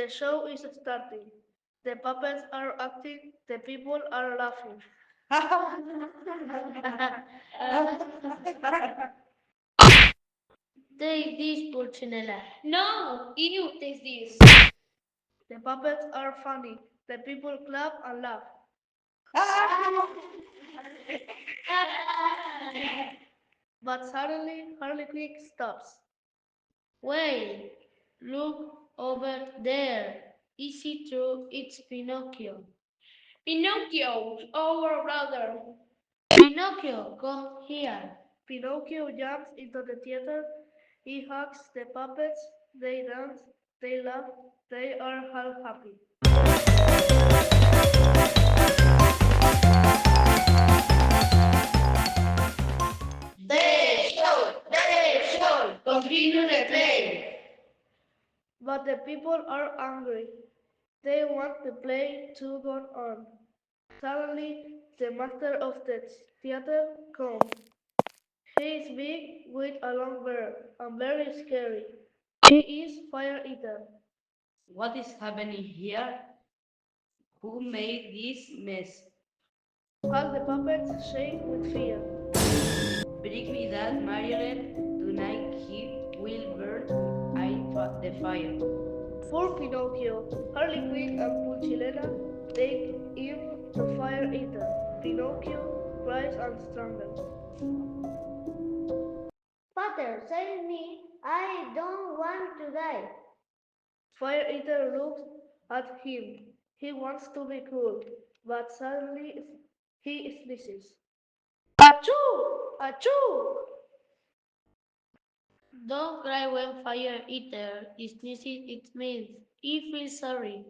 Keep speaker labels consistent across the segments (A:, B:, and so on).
A: The show is starting. The puppets are acting, the people are laughing.
B: Take this, Pulcinella.
C: No, you taste this.
A: The puppets are funny, the people clap and laugh. But suddenly Harley Quinn stops.
B: Wait, look over there. Is it true? It's Pinocchio.
C: Pinocchio, our brother.
B: Pinocchio, come here.
A: Pinocchio jumps into the theater. He hugs the puppets. They dance, they laugh, they are all happy.
C: They should continue the play.
A: But the people are angry. They want the play to go on. Suddenly, the master of the theater comes. He is big with a long beard and very scary. He is Fire Eater.
D: What is happening here? Who made this mess?
A: All the puppets shake with fear.
D: Bring me that marionette. Tonight he will burn in the fire.
A: Poor Pinocchio, Harley Quinn and Pulcinella take him to Fire Eater. Pinocchio cries and strangles.
B: Father, save me. I don't want to die.
A: Fire Eater looks at him. He wants to be cool, but suddenly he sneezes. Achoo! Achoo!
B: Don't cry when Fire Eater sneezes. It means he feels sorry.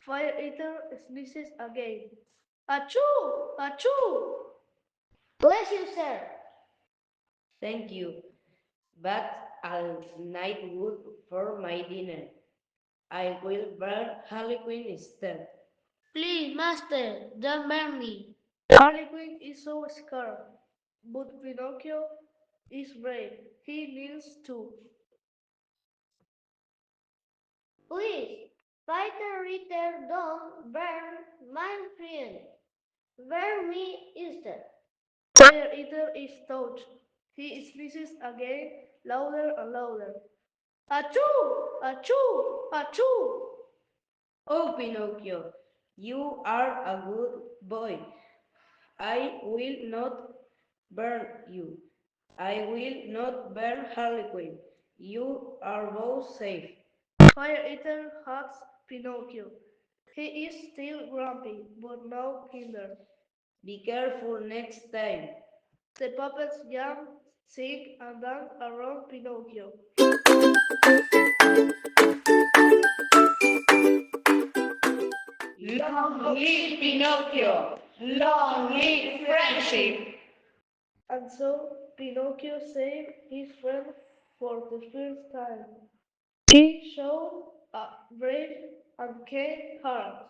A: Fire Eater sneezes again. Achoo! Achoo!
B: Bless you, sir.
D: Thank you. But I'll night wood for my dinner. I will burn Harley Quinn instead.
B: Please, master, don't burn me.
A: Harley Quinn is so scared, but Pinocchio is brave. He kneels too.
B: Please, Fire Eater, don't burn my friend. Burn me instead.
A: Fire Eater is touched. He sneezes again, louder and louder. Achoo! Achoo! Achoo!
D: Oh, Pinocchio, you are a good boy. I will not burn you. I will not burn Harley Quinn. You are both safe.
A: Fire Eater hugs Pinocchio. He is still grumpy, but now kinder.
D: Be careful next time.
A: The puppets jump, sing, and dance around Pinocchio.
C: Long live Pinocchio. Long live friendship.
A: And so Pinocchio saved his friend for the first time. He showed a brave and kind heart.